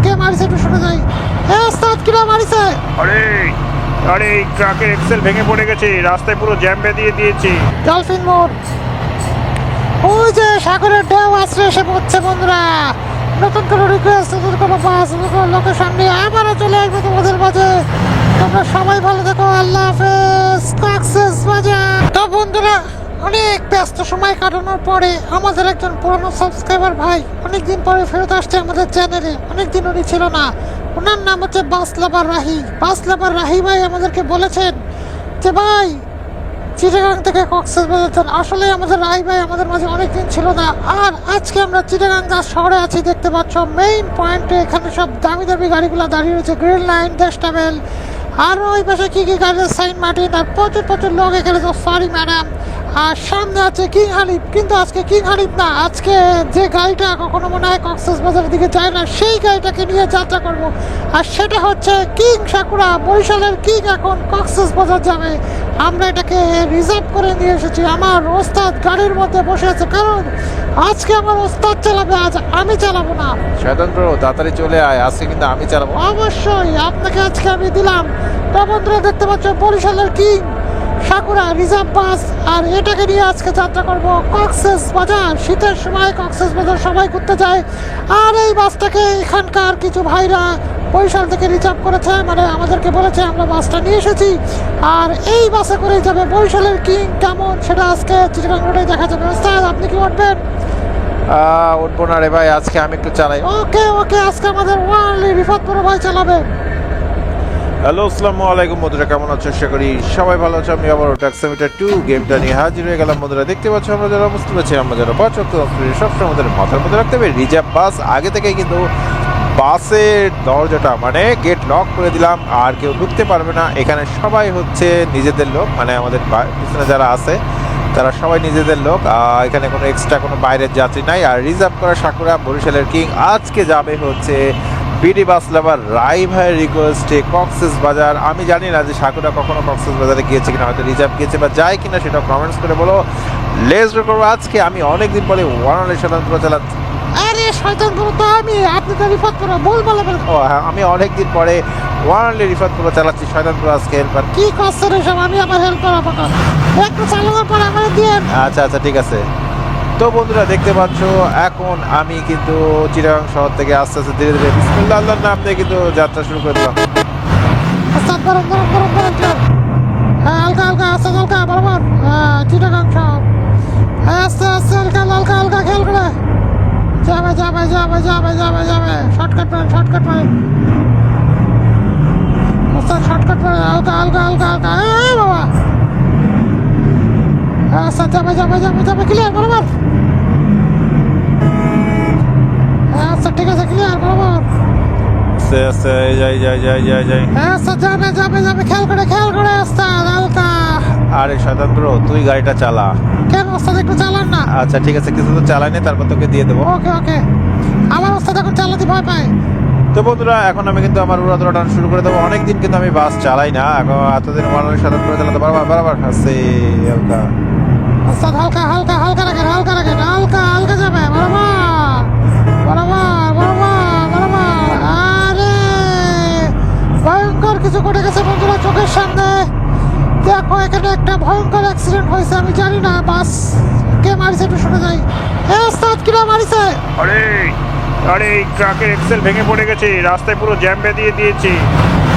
কে মারিছে একটু শুনে যাই। ওস্তাদ কিরা মারিছে? আরে আরে এই ট্রাকের এক্সেল ভেঙে পড়ে গেছে, রাস্তায় পুরো জ্যাম বেঁধিয়ে দিয়েছে। ডলফিন মোড়, ওই যে সাগরের ঢেউ আশ্রয় এসে পড়ছে বন্ধুরা। নতুন কোনো রিকোয়েস্ট, নতুন কোনো বাস, নতুন কোনো লোকেশন নিয়ে আবারও চলে আসবে তোমাদের মাঝে। তোমরা সবাই ভালো থেকো, আল্লাহ হাফেজ। কক্সেস বাজার। তো বন্ধুরা, অনেক ব্যস্ত সময় কাটানোর পরে আমাদের একজন পুরনো সাবস্ক্রাইবার ভাই অনেকদিন পরে ফেরত আসছে আমাদের চ্যানেলে। অনেকদিন উনি ছিল না। ওনার নাম হচ্ছে বাসলাবার রাহি। বাসলাবার রাহি ভাই আমাদেরকে বলেছেন যে ভাই চিটাগাং থেকে কক্সবাজার যান। আসলে আমাদের রাহি ভাই আমাদের মাঝে অনেকদিন ছিল না। আর আজকে আমরা চিটাগাং শহরে আছি, দেখতে পাচ্ছ মেইন পয়েন্টে। এখানে সব দামি দামি গাড়িগুলো দাঁড়িয়ে রয়েছে, গ্রিন লাইন, ড্যাশ ট্রাভেল, আর ওই পাশে কি কি গাড়ি, সাইন মার্টিন, আর প্রচুর প্রচুর লোক এখানে। তো সরি ম্যাডাম। আর সামনে আছে কিং হানিফ, কিন্তু আজকে কিং হানিফ না, আজকে যে গাড়িটা কখনো মনে হয় কক্সবাজারের দিকে যায় না সেই গাড়িটাকে নিয়ে যাত্রা করব। আর সেটা হচ্ছে কিং সাকুরা। বরিশালের কিং এখন কক্সবাজার যাবে। আমরা এটাকে রিজার্ভ করে নিয়ে এসেছি। আমার ওস্তাদ গাড়ির মধ্যে বসে আছে, কারণ আজকে আমার ওস্তাদ চালাবে, আজ আমি চালাবো না। স্বতন্ত্র তাড়াতাড়ি চলে আয়, আজকে কিন্তু আমি চালাবো। অবশ্যই আপনাকে আজকে আমি দিলাম। তো বন্ধুরা দেখতে পাচ্ছ বরিশালের কিং সাকুরা রিজার্ভ বাস, আর এটাকে নিয়ে আজকে যাত্রা করব কক্সেস বাজার। শীতের সময় কক্সেস বাজার সবাই ঘুরতে যায়। আর এই বাসটাকে এখানকার কিছু ভাইরা বরিশাল থেকে রিজার্ভ করেছে, মানে আমাদেরকে বলেছে, আমরা বাসটা নিয়ে এসেছি। আর এই বাসে করেই যাবে বরিশালের কিং। কেমন সেটা আজকে চিটাগাং রোডে দেখা যাবে। ওস্তাদ আপনি কি উঠবেন? উঠবো না রে ভাই, আজকে আমি একটু চালাই। ওকে ওকে, আজকে আমাদের ওয়ানলি রিফাত বড় ভাই চালাবে। হ্যালো, আসসালামু আলাইকুম বন্ধুরা, কেমন আছো? আশা করি সবাই ভালো আছো। আমি আবার ট্যাক্সিমিটার 2 গেমটা নিয়ে হাজির হয়ে গেলাম বন্ধুরা। দেখতে পাচ্ছ আমরা যারা অবস্থা পেয়েছি, আমরা যারা পাচক সবসময় আমাদের মাথার মধ্যে রাখতে হবে রিজার্ভ বাস। আগে থেকে কিন্তু বাসের দরজাটা মানে গেট লক করে দিলাম, আর কেউ ঢুকতে পারবে না। এখানে সবাই হচ্ছে নিজেদের লোক, মানে আমাদের পিছনে যারা আছে তারা সবাই নিজেদের লোক। এখানে কোনো এক্সট্রা কোনো বাইরের যাত্রী নাই। আর রিজার্ভ করা সাকুরা বরিশালের কিং আজকে যাবে হচ্ছে বিডি বাস লাভার রাই ভাইয়ের রিকোয়েস্টে কক্সেস বাজার। আমি জানি না যে সাকুরা কখনো কক্সেস বাজারে গিয়েছে কিনা, হয়তো রিজার্ভ গিয়েছে বা যায় কিনা, সেটা কমেন্টস করে বলো। লেটস গো করবো। আজকে আমি অনেকদিন পরে ওয়ানলি স্বতন্ত্র চালাচ্ছি। আরে শয়তানপুর তো আমি, আপনি তো রিফাত পুরো বল বলে বলে। ও হ্যাঁ, আমি অনেকদিন পরে ওয়ানলি রিফাতপুর চালাচ্ছি। শয়তানপুর আজকে হেল্পার। কি করছেন এসব? আমি আমার হেল্প করা পাকা একটু চালানোর পর আমার দিয়ে। আচ্ছা আচ্ছা ঠিক আছে। তো বন্ধুরা দেখতে পাচ্ছ এখন আমি কিন্তু চিটাগাং শহর থেকে আস্তে আস্তে ধীরে ধীরে বিসমিল্লাহ আল্লাহর নাম দিয়ে কিন্তু যাত্রা শুরু করে দিলাম। আস্তে গরম গরম গরম গরম চল। হ্যাঁ হালকা হালকা, আস্তে হালকা বরাবর। হ্যাঁ চিটাগাং সব। হ্যাঁ আস্তে আস্তে হালকা হালকা হালকা খেয়াল করে যাবে যাবে যাবে যাবে যাবে যাবে। শর্টকাট মারেন, শর্টকাট মারেন, আস্তে শর্টকাট মারেন, হালকা হালকা হালকা হালকা। হ্যাঁ বাবা, হ্যাঁ আস্তে যাবে যাবে যাবে যাবে, ক্লিয়ার বরাবর। হ্যাঁ আচ্ছা ঠিক আছে, ক্লিয়ার বরাবর। আস্তে আস্তে যাই যাই যাই যাই যাই। হ্যাঁ আচ্ছা যাবে যাবে যাবে, খেয়াল করে আস্তে হালকা। আরে শয়তানপুর তুই গাড়িটা চালা। কেন ওস্তাদ একটু চালান না? আচ্ছা ঠিক আছে, কিছু তো চালাই নি, তারপর তোকে দিয়ে দেবো। ওকে ওকে, আমার ওস্তাদ এখন চালাতে ভয় পায়। তো বন্ধুরা এখন আমি কিন্তু আমার উড়াধরা টান শুরু করে দেবো। অনেকদিন কিন্তু আমি বাস চালাই না, এখন এতদিন ওয়ানলি স্বতন্ত্র চালাতে বরাবর বরাবর আস্তে হালকা। ওস্তাদ হালকা হালকা হালকা রাখেন, হালকা রাখেন, হালকা হালকা যাবে বরাবর বরাবর বরাবর বরাবর। আরে ভয়ঙ্কর কিছু ঘটে গেছে বন্ধুরা চোখের সামনে। দেখো এখানে একটা ভয়ঙ্কর অ্যাক্সিডেন্ট হয়েছে। আমি জানি না বাস কে মারিছে, একটু শুনে যাই। ওস্তাদ কিরা মারিছে? আরে আরে এই ট্রাকের এক্সেল ভেঙে পড়ে গেছে, রাস্তায় পুরো জ্যাম বেঁধিয়ে দিয়েছে।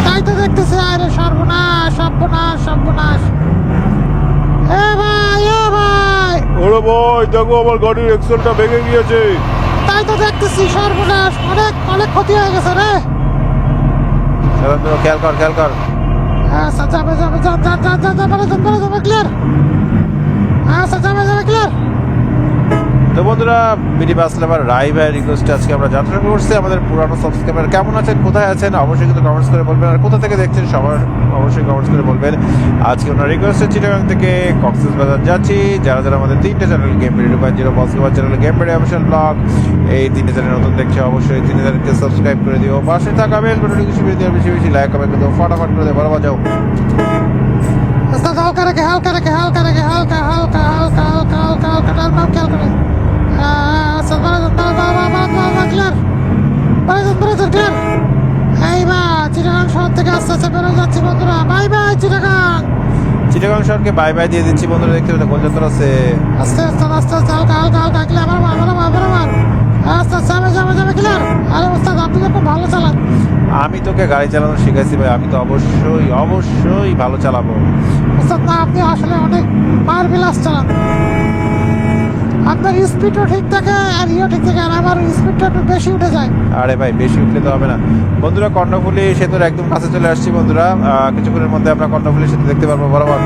তাই তো দেখতেছি। আরে সর্বনাশ সর্বনাশ সর্বনাশ। এ ভাই এ ভাই, ওরে ভাই দেখো আমার গাড়ির এক্সেলটা ভেঙে গিয়েছে। তাই তো দেখতেছি, সর্বনাশ, অনেক অনেক ক্ষতি হয়ে গেছে রে। শয়তানপুর খেয়াল কর খেয়াল কর। আচ্ছা যাবে যাবে যান যান যান যান যান, বলে যাবে ক্লিয়ার। আচ্ছা যাবে যাবে ক্লিয়ার। তো বন্ধুরা বিডি বাস লাভার রাই ভাইয়ের রিকোয়েস্টে আজকে আমরা যাত্রা করছি। আমাদের পুরানো সাবস্ক্রাইবার কেমন আছেন, কোথায় আছেন অবশ্যই কিন্তু কমেন্টস করে বলবেন। আর কোথা থেকে দেখছেন সবার অবশ্যই কমেন্টস করে বলবেন। আজকে ওনার রিকোয়েস্টে চিটাগাং থেকে কক্সেস বাজার যাচ্ছি। যারা যারা আমাদের 3টে channel game video 2.0 basketball channel game video official blog, এই 3টে চ্যানেল নতুন দেখছে অবশ্যই 3টে চ্যানেলকে সাবস্ক্রাইব করে দিও। পাশে থাকা বেল বাটনটি কিছু বেশি বেশি লাইক কমেন্ট করে দিও, ফটাফট করে দিও, বরাবর যাও। আচ্ছা হালকা রাখে হালকা রাখে হালকা রাখে হালকা হালকা হালকা হালকা হালকা হালকা, ডান বাম খেয়াল করে। আচ্ছা ক্লিয়ার। থেকে আস্তে আস্তে বেরোয় যাচ্ছি বন্ধুরা। Bye bye Chittagong. চিটাগাং শহরকে বাই বাই দিয়ে দিচ্ছি বন্ধুরা। দেখতে পাচ্ছেন গোলচত্বর আছে। আস্তে আস্তে আস্তে আস্তে হালকা হালকা হালকা ক্লিয়ার। বরাবর আস্তে আস্তে যাবে ক্লিয়ার। আরে ওস্তাদ আপনি তো খুব ভালো চালান। আমি তোকে গাড়ি চালানো শিখাইছি ভাই, আমি তো অবশ্যই ভালো চালাবো। ওস্তাদ না, আপনি আসলে অনেক মার বিলাস চালান। আপনার স্পিডও ঠিক থাকে আর ঠিক থাকে, আর আমার স্পিডটা একটু বেশি উঠে যায়। আরে ভাই বেশি উঠলে তো হবে না বন্ধুরা। কর্ণফুলী সেতুর একদম কাছে চলে আসছি বন্ধুরা। কিছুক্ষণের মধ্যে আমরা কর্ণফুলী সেতু দেখতে পারবো বরাবর।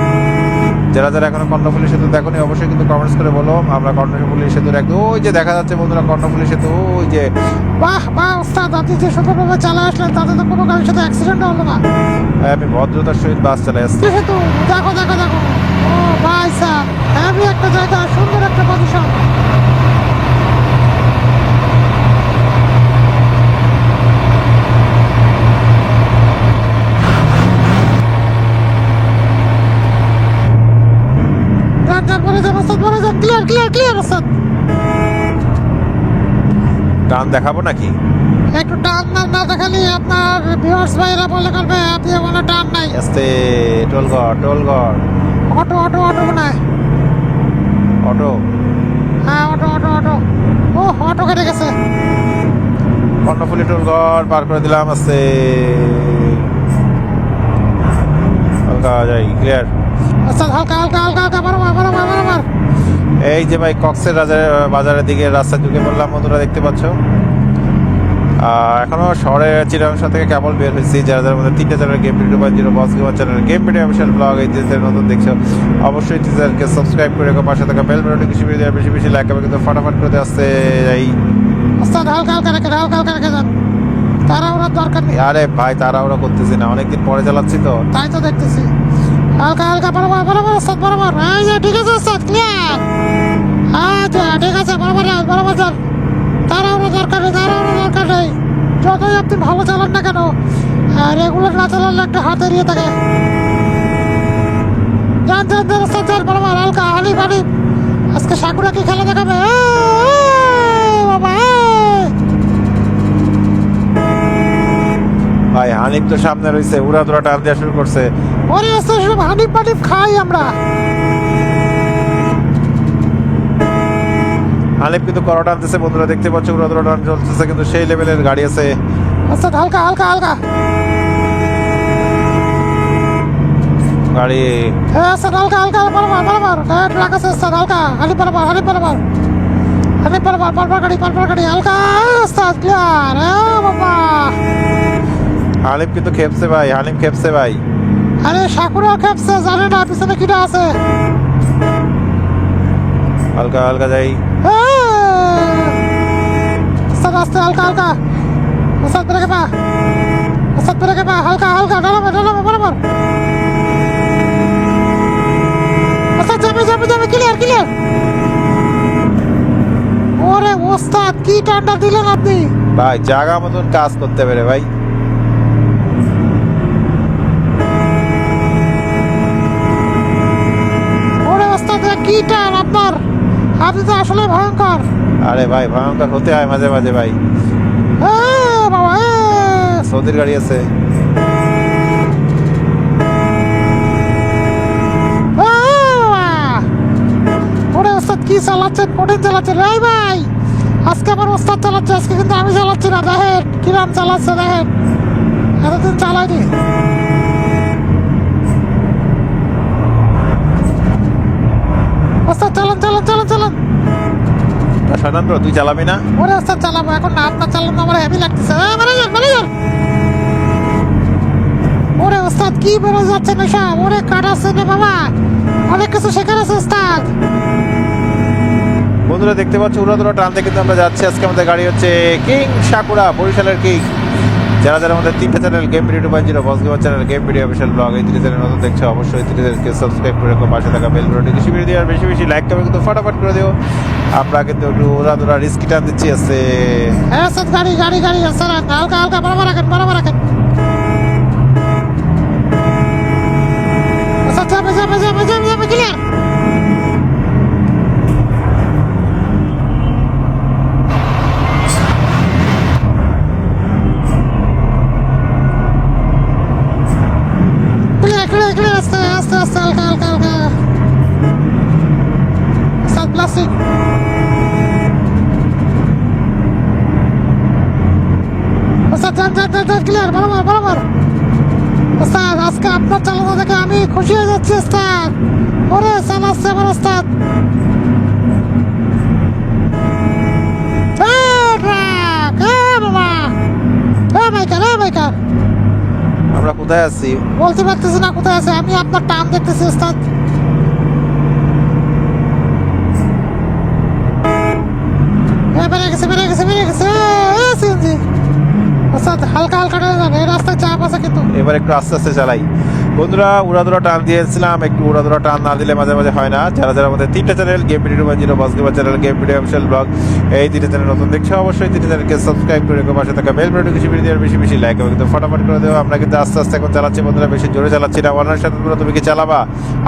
যারা যারা এখনো কর্ণফুলী সেতু দেখোনি অবশ্যই কিন্তু কমেন্টস করে বলো। আমরা কর্ণফুলী সেতুর একদম ওই যে দেখা যাচ্ছে বন্ধুরা, কর্ণফুলী সেতু ওই যে। বাহ বাহ ওস্তাদ, আপনি যে সুন্দরভাবে চালা আসলেন তাতে তো কোনো গাড়ির সাথে অ্যাক্সিডেন্ট হলো না। আমি ভদ্রতার সহিত বাস চালাই আসছি। সেতু দেখো। ও ভাই স্যার, হেভি একটা জায়গা, সুন্দর একটা পজিশন। ক্লিয়ার ওস্তাদ। গান দেখাবো নাকি? একটু টান না দেখালি আপনার ভিউয়ার্স ভাইরা বলে করবে আপনি কোনো টান নাই। আস্তে টোলগড় অটো মনে হয়। অটো, হ্যাঁ অটো। ও অটো কেটে গেছে। কর্ণফুলী টোলগড় পার করে দিলাম। আস্তে হালকা যাই ক্লিয়ার। ওস্তাদ হালকা বরাবর। এই যে ভাই কক্সের বাজারের দিকে রাস্তা ঢুকে পড়লাম বন্ধুরা, দেখতে পাচ্ছ। এখনো শহরের চিরাংশ থেকে কেবল বের হয়েছি। যারা যারা মধ্যে 3টা channel game video 2.0 boss gamer channel game video official blog এই যে নতুন দেখছো অবশ্যই চ্যানেলকে সাবস্ক্রাইব করে রেখো, পাশে থাকা বেল বাটনটি বেশি লাইক করবে, কিন্তু ফটাফট করে আসতে যাই। ওস্তাদ হালকা রেখে যান, তাড়াহুড়া দরকার নেই। আরে ভাই তাড়াহুড়া করতেছি না, অনেকদিন পরে চালাচ্ছি তো তাই তো দেখতেছি। হালকা বরাবর ওস্তাদ বরাবর। এই যে ঠিক আছে ওস্তাদ ক্লিয়ার। আচ্ছা ঠিক আছে বরাবর যান। তাড়াহুড়া দরকার নেই। যতই আপনি ভালো চালান না কেন, রেগুলার না চালালে একটা হাতের ইয়ে থাকে। যান ওস্তাদ যান বরাবর। হালকা হালি আজকে সাকুরা কি খেলা দেখাবে বাবা। ভাই হানিফ তো সামনে রয়েছে, উড়াদুরা টান দেওয়া শুরু করছে। ওরে আস্তে সব হানিফ খাই আমরা। হানিফ কিন্তু করো টানতেছে বন্ধুরা, দেখতে পাচ্ছ উড়াদুরা টান চলতেছে, কিন্তু সেই লেভেলের গাড়ি আছে। আচ্ছা হালকা গাড়ি হ্যাঁ স্যার হালকা বরাবর। হ্যাঁ ট্রাক আছে স্যার হালকা। হানি বরাবর গাড়ি হালকা স্যার ক্লিয়ার। বাবা হানিফ কিন্তু খেপছে ভাই, আরে সাকুরা খেপছে, জানে না পিছনে কিটা আছে। হালকা যাই। স্যার আস্তে হালকা ওস্তাদ ব্রেকে পা হালকা ডালাবে বরাবর। ওস্তাদ যাবে ক্লিয়ার। ওরে ওস্তাদ কি টান্ডা দিলেন আপনি ভাই, জায়গা মতন কাজ করতে পারে ভাই। ওরে ওস্তাদ কি টান আপনার, আপনি তো আসলে ভয়ঙ্কর। আরে ভাই ভয়ঙ্কর হতে হয় মাঝে মাঝে ভাই। বাবা সৌদির গাড়ি আছে। ওরে ওস্তাদ কি চালাচ্ছেন, কঠিন চালাচ্ছেন রে ভাই। আজকে আমার ওস্তাদ চালাচ্ছে, আজকে কিন্তু আমি চালাচ্ছি না। দেখেন কিরাম চালাচ্ছে, দেখেন এতদিন চালাইনি। ওস্তাদ চালান স্বতন্ত্র তুই চালাবি না? ওরে ওস্তাদ চালাবো এখন না, আপনার চালানো আমার হেভি লাগতেছে। ওরে ওস্তাদ কি বেরো যাচ্ছে নেশা। ওরে কাটাচ্ছে রে বাবা, অনেক কিছু শেখার আছে ওস্তাদ। বন্ধুরা দেখতে পাচ্ছ উড়াদুরা টানতে কিন্তু আমরা যাচ্ছি। আজকে আমাদের গাড়ি হচ্ছে কিং সাকুরা, বরিশালের কিং। যারা যারা আমাদের 3টা channel game video 2.0 boss gamer channel game video official blog এই 3 চ্যানেল নতুন দেখছো অবশ্যই 3 চ্যানেলকে সাবস্ক্রাইব করে রাখো, পাশে থাকা বেল বাটনটি বেশি লাইক করবে, কিন্তু ফটাফট করে দিও। আমরা কিন্তু একটু উড়াদুরা রিস্কি টান দিচ্ছি। আছে হ্যাঁ স্যার গাড়ি স্যার হালকা বরাবর রাখেন। যাবে ক্লিয়ার। ক্লিয়ার বরাবর বরাবর। ওস্তাদ আজকে আপনার চালানো দেখে আমি খুশি হয়ে যাচ্ছি ওস্তাদ। ওরে চালাচ্ছে আমার ওস্তাদ। আমরা কোথায় আছি? বলতে পারতেছি না কোথায় আছে, আমি আপনার টান দেখতেছি ওস্তাদ। বেড়ে গেছে বেড়ে গেছে বেড়ে গেছে সিএনজি। ওস্তাদ হালকা হালকা টান যাবে, এই রাস্তায় চাপ আছে কিন্তু। এবার একটু আস্তে আস্তে চালাই বন্ধুরা। উড়াদুরা টান দিয়েছিলাম, একটু উড়াদুরা টান না দিলে মাঝে মাঝে হয় না। যারা যারা আমাদের তিনটা চ্যানেল গেম ভিডিও বাজিরো বাসগেবার channel game video official blog, এই তিনটা চ্যানেল নতুন দেখছো অবশ্যই তিনটা চ্যানেলকে সাবস্ক্রাইব করে রেখো, পাশে থাকা বেল বাটনটি বেশি দিয়ে বেশি বেশি লাইক এবং কিন্তু ফটাফট করে দেবো। আমরা কিন্তু আস্তে আস্তে এখন চালাচ্ছি বন্ধুরা, বেশি জোরে চালাচ্ছি না। ওয়ানার সাথে তুমি কি চালাবা?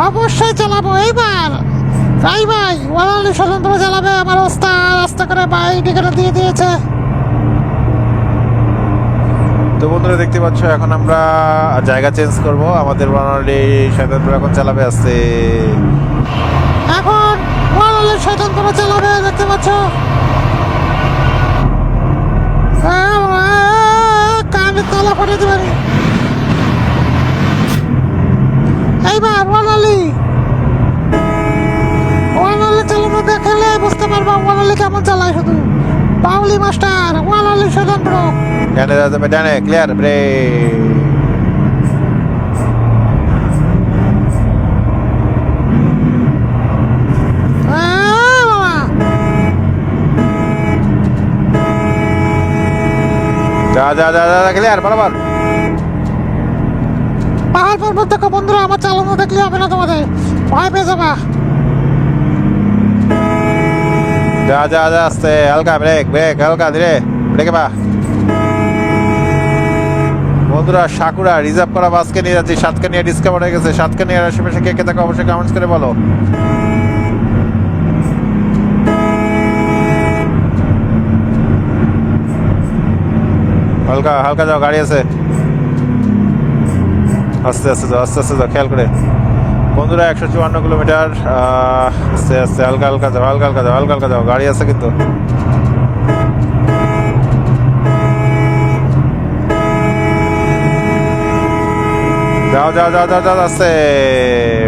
অবশ্যই চালাবো এইবার। ভাই ভাই ওয়ালালি স্বতন্ত্র চালাবে আমার ওস্তাদ, আস্তে করে ভাই টিকেট দিয়ে দিয়েছে। তো বন্ধুরা দেখতে পাচ্ছ এখন আমরা জায়গা চেঞ্জ করব, আমাদের ওয়ানালি স্বতন্ত্র এখন চালাবে আসছে। এখন ওয়ালালি স্বতন্ত্র চালাবে দেখতে পাচ্ছ। কানে তালা ফটে দিবে। এইবার ওয়ালালি চালানো দেখলে বুঝতে পারবা ওয়ালালি কেমন চালায়। শুধু বাউলি মাস্টার ওয়ালালি স্বতন্ত্র। ডানে যাবে, ডানে ক্লিয়ার ব্রেক। যা যা যা যা ক্লিয়ার বরাবর। পাহাড় পর্বত দেখো বন্ধুরা, আমার চালানো দেখলে হবে না, তোমাদের ভয় পেয়ে যাবা। যা যা যা আস্তে হালকা ব্রেক ব্রেক হালকা ধীরে ব্রেকে বা। বন্ধুরা সাকুরা রিজার্ভ করা বাসকে নিয়ে যাচ্ছি, সাতকানিয়া ডিসকভার হয়ে গেছে। সাতকানিয়ার আশেপাশে কে কে থাকে অবশ্যই কমেন্টস করে বলো। হালকা হালকা যাও, গাড়ি আছে। আস্তে আস্তে যাও আস্তে আস্তে যাও খেয়াল করে বন্ধুরা। 154 কিলোমিটার। আস্তে আস্তে হালকা হালকা যাও হালকা হালকা যাও হালকা হালকা যাও, গাড়ি আছে কিন্তু। যাও যাও যাও যাও যাও আস্তে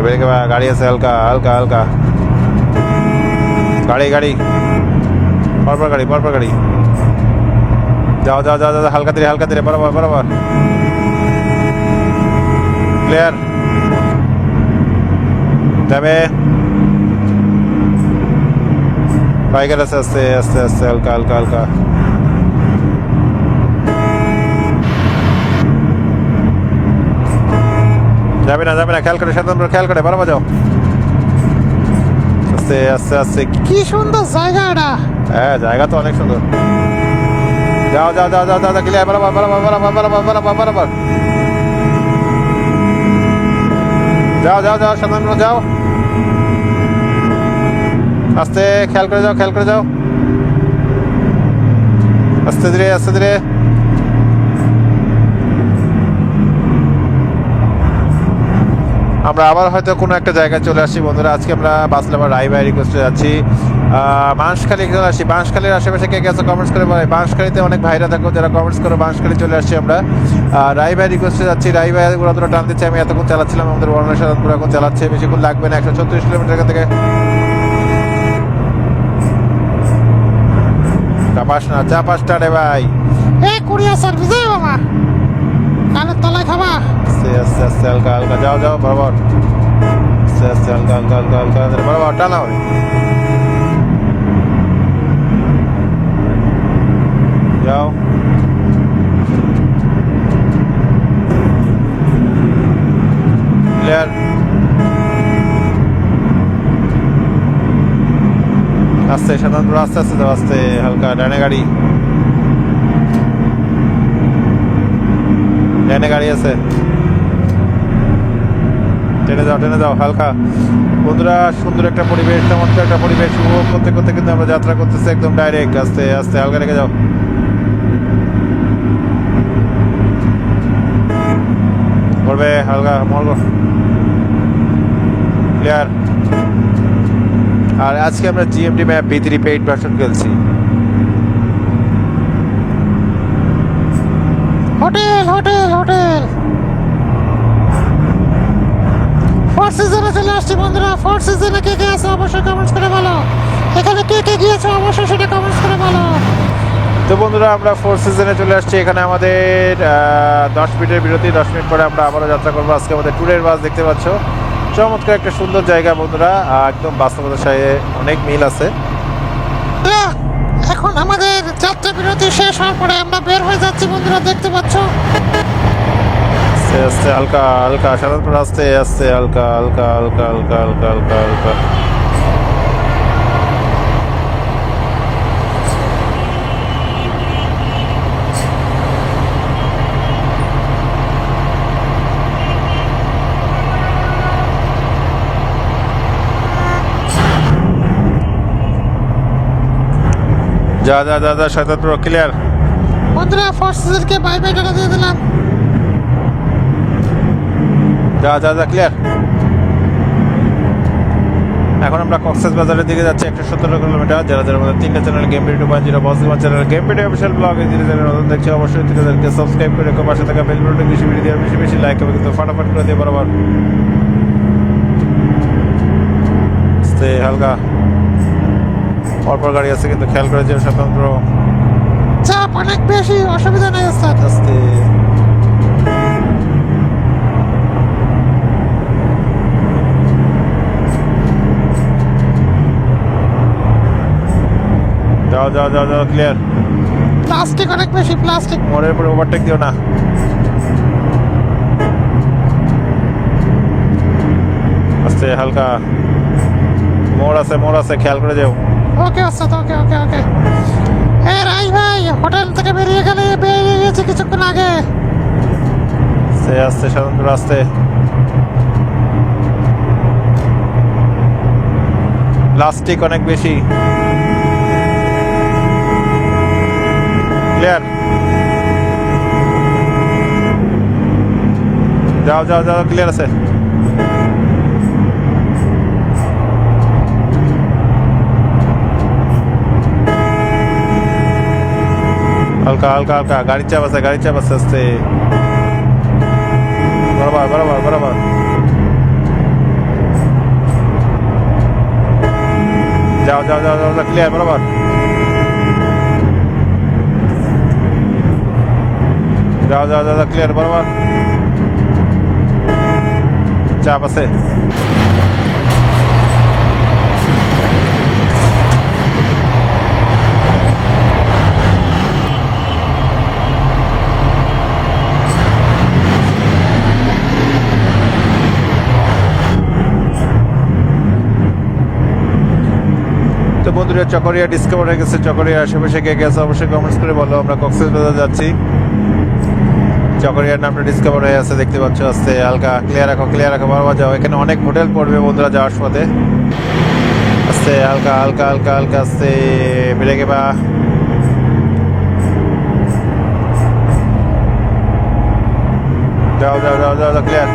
ব্রেকে বা, গাড়ি আছে হালকা হালকা হালকা। গাড়ি গাড়ি পরপর গাড়ি পরপর গাড়ি। যাও যাও যাও যাও হালকা ধীরে বরাবর বরাবর ক্লিয়ার যাবে। বাইকের আছে আস্তে আস্তে আস্তে হালকা হালকা হালকা। যাবে না খেয়াল করে স্বতন্ত্র খেয়াল করে বরাবর যাও আস্তে আস্তে আস্তে। কি সুন্দর জায়গা এটা। হ্যাঁ জায়গা তো অনেক সুন্দর। যাও যাও যাও যাও যাও ক্লিয়ার বরাবর বরাবর বরাবর বরাবর বরাবর বরাবর। যাও যাও যাও স্বতন্ত্র যাও আস্তে খেয়াল করে যাও খেয়াল করে যাও আস্তে ধীরে আস্তে ধীরে। আমরা আবার হয়তো কোনো একটা জায়গায় চলে আসছি বন্ধুরা। আজকে আমরা বাসলাবার রায়বাই রিকোয়েস্টে যাচ্ছি। বাঁশখালী চলে আসছি। বাঁশখালীর আশেপাশে কে গেছে কমেন্টস করে বলে। বাঁশখালীতে অনেক ভাইরা থাকো যারা কমেন্টস করো। বাঁশখালী চলে আসছি আমরা। রায়বাই রিকোয়েস্টে যাচ্ছি। রায়বাই ওরা টান দিচ্ছে, আমি এতক্ষণ চালাচ্ছিলাম। আমাদের ওয়ার্নার সাধারণপুর এখন চালাচ্ছে, বেশিক্ষণ লাগবে না। 136 কিলোমিটার এখান থেকে। চাপাসটা রে ভাই। কুড়িয়া সার্ভিস বাবা, কানের তলায় খাবা। আস্তে আস্তে আস্তে হালকা হালকা যাও যাও বরাবর আস্তে আস্তে হালকা হালকা হালকা হালকা বরাবর টানা হবে। যাও ক্লিয়ার। আস্তে সাধারণত আস্তে আস্তে যাও আস্তে হালকা। ডানে গাড়ি ডানে গাড়ি আছে, টেনে যাও হালকা। বন্ধুরা সুন্দর একটা পরিবেশ, চমৎকার একটা পরিবেশ উপভোগ করতে করতে কিন্তু আমরা যাত্রা করতেছি একদম ডাইরেক্ট। আস্তে আস্তে হালকা রেখে যাও। করবে হালকা মরবো ক্লিয়ার। আর আজকে আমরা GMT map V3 paid version খেলছি। হোটেল হোটেল হোটেল ফোর সিজনে চলে আসছি বন্ধুরা। ফোর সিজনে কে কে আছে অবশ্যই কমেন্টস করে বলো। এখানে কে কে গিয়েছো অবশ্যই সেটা কমেন্টস করে বলো। তো বন্ধুরা আমরা ফোর সিজনে চলে আসছি। এখানে আমাদের 10 মিনিটের বিরতি, 10 মিনিট পরে আমরা আবারও যাত্রা করবো। আজকে আমাদের ট্যুরের বাস দেখতে পাচ্ছ, চমৎকার একটা সুন্দর জায়গা বন্ধুরা, একদম বাস্তবতার সাথে অনেক মিল আছে। এখন আমাদের যাত্রা বিরতি শেষ হওয়ার পরে আমরা বের হয়ে যাচ্ছি বন্ধুরা, দেখতে পাচ্ছ। আস্তে আস্তে হালকা হালকা সাধারণত আস্তে আস্তে হালকা হালকা হালকা হালকা হালকা হালকা হালকা। যা যা যা যা সাধারণত ক্লিয়ার। বন্ধুরা ফোর সিজনকে বাই বাই টাটা দিয়ে দিলাম। যা যা যা ক্লিয়ার। এখন আমরা কক্সবাজারের দিকে যাচ্ছি 117 কিলোমিটার। যারা যারা আমাদের 3টা চ্যানেল গেম ভিডিও 2.0 বসিমা চ্যানেল গেম ভিডিও অফিশিয়াল ব্লগে ধীরে ধীরে নতুন দেখছি অবশ্যই তাদেরকে সাবস্ক্রাইব করে রেখে পাশে থাকা বেল বাটনটি বেশি বেশি দিয়ে বেশি বেশি লাইক হবে কিন্তু ফাটাফাট করে দিয়ে বরাবর। আস্তে হালকা পরপর গাড়ি আছে কিন্তু খেয়াল করে যে স্বতন্ত্র। চাপ অনেক বেশি, অসুবিধা নেই ওস্তাদ। আস্তে যাও যাও যাও যাও ক্লিয়ার। প্লাস্টিক অনেক বেশি, প্লাস্টিক। মোড়ের পরে ওভারটেক দিও না। আস্তে হালকা মোড় আছে খেয়াল করে যাও। ওকে ওস্তাদ, ওকে ওকে ওকে। এ রাই ভাই, হোটেল থেকে বেরিয়ে গেছে কিছুক্ষণ আগে। আস্তে আস্তে সাধারণত আস্তে। প্লাস্টিক অনেক বেশি। ক্লিয়ার। যাও যাও যাও ক্লিয়ার আছে। হালকা হালকা হালকা গাড়ির চাপ আছে আস্তে। বরাবর বরাবর বরাবর। যাও যাও যাও যাও ক্লিয়ার বরাবর। যাও যাও যাও ক্লিয়ার বরাবর। চাপ আছে। তো বন্ধুরা চকরিয়া ডিসকভার হয়ে গেছে। চকরিয়া আশেপাশে কে গেছে অবশ্যই কমেন্টস করে বলো। আমরা কক্সবাজার যাচ্ছি, চকরিয়ার নামটা ডিসকভার হয়ে আছে দেখতে পাচ্ছ। আস্তে হালকা ক্লিয়ার রাখো বারবার যাও। এখানে অনেক হোটেল পড়বে বন্ধুরা যাওয়ার পথে। আস্তে হালকা হালকা হালকা হালকা আস্তে ব্রেকে বা। যাও যাও যাও যাও ক্লিয়ার।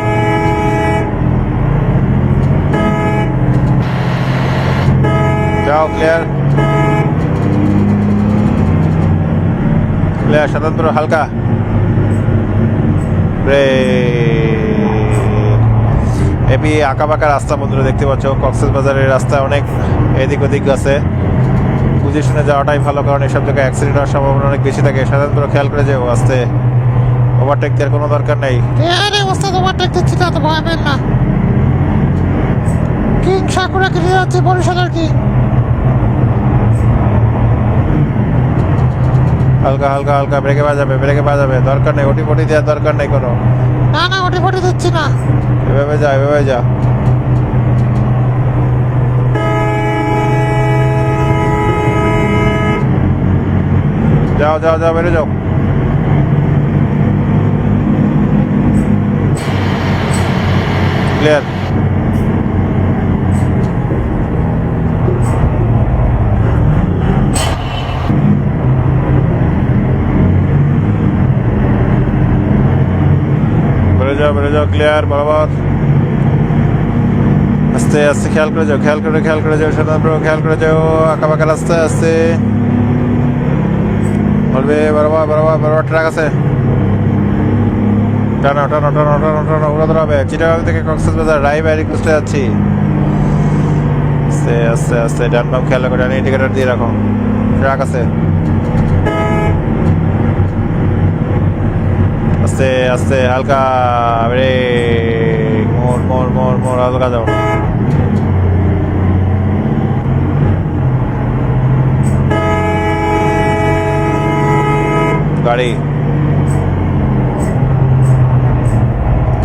যাও ক্লিয়ার ক্লিয়ার স্বতন্ত্র হালকা এবি আঁকা বাঁকা রাস্তা বন্ধুরা দেখতে পাচ্ছ। কক্সবাজারের রাস্তা অনেক এদিক ওদিক আছে, বুঝে শুনে যাওয়াটাই ভালো, কারণ এসব জায়গায় অ্যাক্সিডেন্ট হওয়ার সম্ভাবনা অনেক বেশি থাকে। সাধারণত খেয়াল করে যাও। আস্তে ওভারটেক দেওয়ার কোনো দরকার নেই। আরে ওস্তাদ ওভারটেক দিচ্ছি না তো, ভয় পেন না। কিং সাকুরা কিনে যাচ্ছে বরিশালের কি। হালকা হালকা হালকা ব্রেকে বাজাবে দরকার নেই। ওটি ফটি দেওয়ার দরকার নেই কোনো। না ওটি ফটি দিচ্ছি না। এভাবে যা যাও যাও যাও বেরো যাও। ক্লিয়ার। বেরো যাও ক্লিয়ার বরাবর। আস্তে আস্তে খেয়াল করে যাও সাধারণত খেয়াল করে যাও। আঁকা বাঁকা রাস্তা আস্তে বলবে বরাবর ট্রাক আছে। টানো টানো টানো টানো টানো উড়াতে হবে। চিটাগাং থেকে কক্সবাজার রায়বাই রিকোয়েস্টে যাচ্ছি। আস্তে আস্তে আস্তে ডান বাম খেয়াল করে ডান ইন্ডিকেটর দিয়ে রাখো। ট্রাক আছে। আস্তে আস্তে হালকা ব্রেক মোড় মোড় মোড় মোড় হালকা যাও। গাড়ি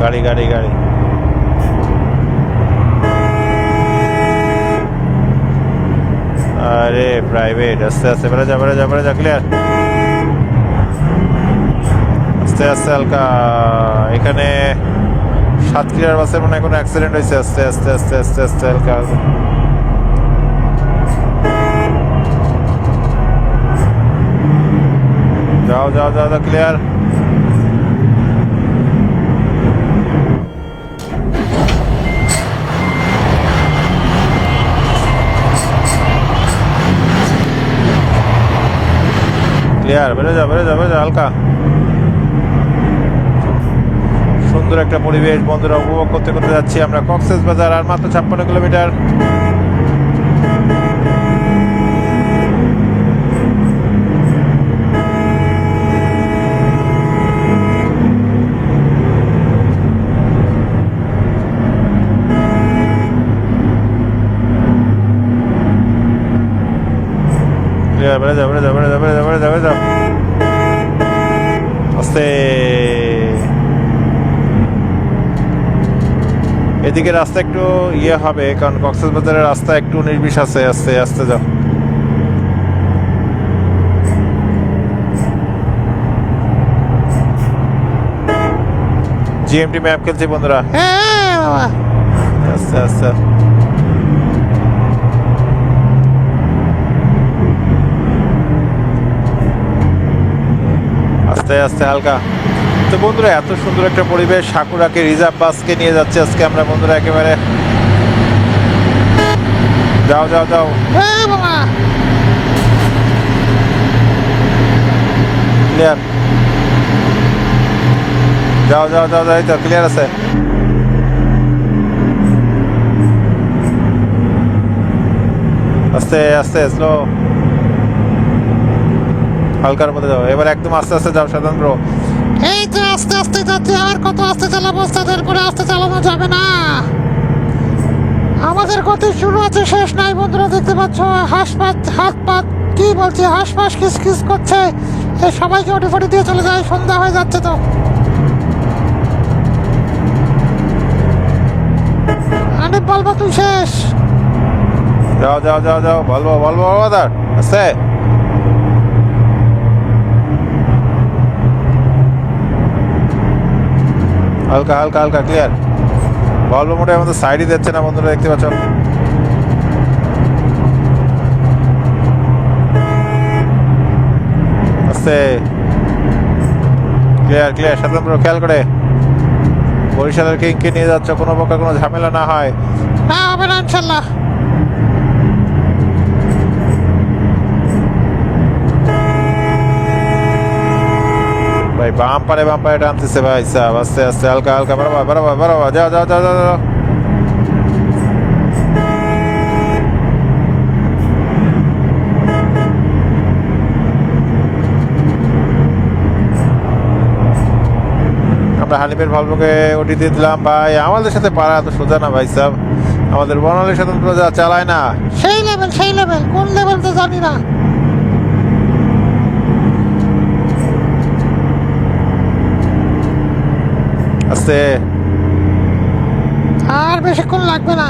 গাড়ি গাড়ি গাড়ি আরে প্রাইভেট আস্তে আস্তে বেড়ে যা বেড়ে যা বেড়ে যা ক্লিয়ার। আস্তে আস্তে হালকা। এখানে সাতক্ষীরার বাসের মনে হয় কোনো অ্যাক্সিডেন্ট হয়েছে। আস্তে আস্তে আস্তে আস্তে আস্তে হালকা। যাও যাও যাও যাও ক্লিয়ার। ক্লিয়ার বেরো যা বেরো যা বেরো যা হালকা। সুন্দর একটা পরিবেশ বন্ধুরা উপভোগ করতে করতে যাচ্ছি আমরা কক্সবাজার। আর মাত্র 56 কিলোমিটার। বেড়ে যা বেড়ে যা বেড়ে যা বেড়ে যা বেড়ে যা বেড়ে যা আস্তে। এদিকে রাস্তা একটু ইয়ে হবে কারণ কক্সবাজারের রাস্তা একটু নির্বিষ আছে। আস্তে আস্তে যাও। জিএমটি ম্যাপ খেলছি বন্ধুরা। হ্যাঁ বাবা। আস্তে আস্তে আস্তে আস্তে হালকা। তো বন্ধুরা এত সুন্দর একটা পরিবেশ সাকুরাকে রিজার্ভ বাসকে নিয়ে যাচ্ছে আজকে আমরা বন্ধুরা একেবারে। যাও যাও যাও। হ্যাঁ বাবা। ক্লিয়ার। যাও যাও যাও যাও। এই তো ক্লিয়ার আছে। আস্তে আস্তে স্লো হালকার মধ্যে যাও। এবার একদম আস্তে আস্তে যাও সাধারণ ব্রো। এই তো আস্তে আস্তে যাচ্ছি। আর কত আস্তে চালাবো? তাদের করে আস্তে চালানো যাবে না। আমাদের গতি শুরু আছে শেষ নাই বন্ধুরা। দেখতে পাচ্ছ হাঁসপাত হাত পাত কি বলছে হাঁসপাস কিস কিস করছে। এই সবাইকে ওটি ফটি দিয়ে চলে যায়। সন্ধ্যা হয়ে যাচ্ছে তো। আরে বলবো তুই শেষ। যাও যাও যাও যাও বলবো বলবো বাদার আস্তে। হালকা হালকা হালকা ক্লিয়ার। বলবো মোটে আমাদের সাইডই দিচ্ছে না বন্ধুরা দেখতে পাচ্ছ। আস্তে ক্লিয়ার ক্লিয়ার সাধারণ খেয়াল করে। বরিশালের কিংকে নিয়ে যাচ্ছ কোনো প্রকার কোনো ঝামেলা না হয়। না হবে না ইনশাল্লাহ। ভাই বাম্পারে টানতেছে ভাই সাহেব। আস্তে আস্তে হালকা হালকা বরাবর বরাবর বরাবর যাও যাও যাও যাও যাও। আমরা হানিফের ভলভোকে ওটি দিয়ে দিলাম ভাই। আমাদের সাথে পারা এত সোজা না ভাই সাহেব। আমাদের বর্ণালী স্বতন্ত্র যা চালায় না সেই লেভেল কোন লেভেল তো জানি না। আস্তে আর বেশিক্ষণ লাগবে না।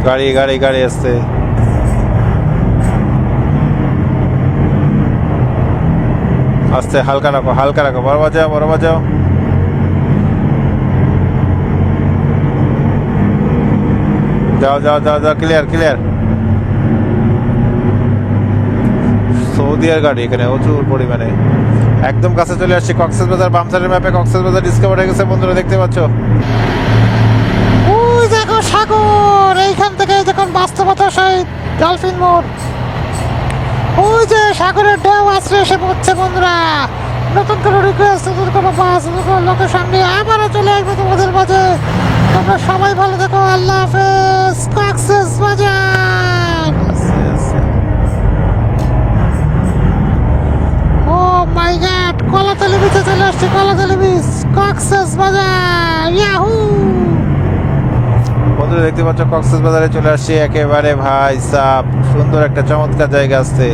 গাড়ি গাড়ি গাড়ি আস্তে। আস্তে হালকা রাখো বরাবর যাও বরাবর যাও। যাও যাও যাও যাও ক্লিয়ার ক্লিয়ার। সৌদিয়ার গাড়ি এখানে প্রচুর পরিমাণে। একদম কাছে চলে আসছি কক্সবাজার। বামসারের ম্যাপে কক্সবাজার ডিসকভার হয়ে গেছে বন্ধুরা দেখতে পাচ্ছ। ওই দেখো সাগর, এইখান থেকে দেখুন বাস্তবতার সহিত ডলফিন মোড়। ওই যে সাগরের ঢেউ আশ্রয় এসে পড়ছে বন্ধুরা। নতুন কোনো রিকোয়েস্ট, নতুন কোনো বাস, নতুন কোনো লোকেশন নিয়ে আবারও চলে আসবে তোমাদের মাঝে। তোমরা সবাই ভালো থেকো, আল্লাহ হাফেজ। কক্সেস বাজার। ও মাই গড, কলাতলি বিচে চলে আসছে, কলাতলি বিচ, কক্সেস বাজার। ইয়াহু! বন্ধুরা দেখতে পাচ্ছ কক্সেস বাজারে চলে আসছি একেবারে ভাই সাপ, সুন্দর একটা চমৎকার জায়গা আছে।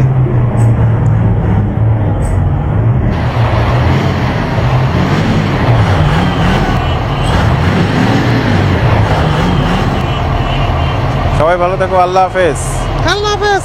সবাই ভালো থাকো, আল্লাহ হাফেজ। আল্লাহ হাফেজ।